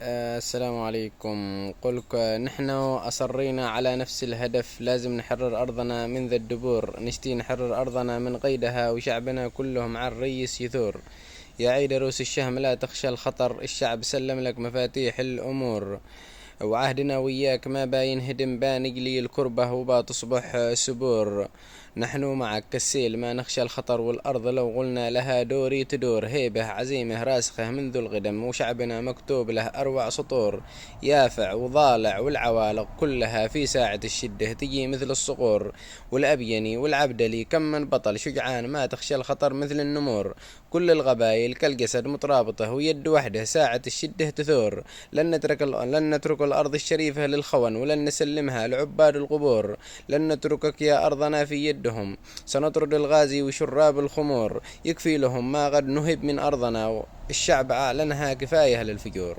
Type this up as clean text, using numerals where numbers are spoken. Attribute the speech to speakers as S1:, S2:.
S1: السلام عليكم. قلك نحن أصرينا على نفس الهدف، لازم نحرر أرضنا من ذا الدبور، نشتي نحرر أرضنا من قيدها، وشعبنا كلهم على الريس يثور. يا عيد روس الشهم لا تخشى الخطر، الشعب سلم لك مفاتيح الأمور، وعهدنا وياك ما باينهدم، بانقلي الكربة وبا تصبح سبور. نحن معك كالسيل ما نخشى الخطر، والأرض لو قلنا لها دوري تدور، هيبة عزيمة راسخة منذ القدم، وشعبنا مكتوب له أروع سطور. يافع وضالع والعوالق كلها في ساعة الشدة تجي مثل الصقور، والأبيني والعبدلي كم من بطل شجعان ما تخشى الخطر مثل النمور. كل القبائل كالجسد مترابطة ويد وحده ساعة الشدة تثور. لن نترك الأرض الشريفة للخون، ولن نسلمها لعباد القبور. لن نتركك يا أرضنا في يدهم، سنطرد الغازي وشراب الخمور، يكفي لهم ما قد نهب من أرضنا، الشعب أعلنها كفاية للفجور.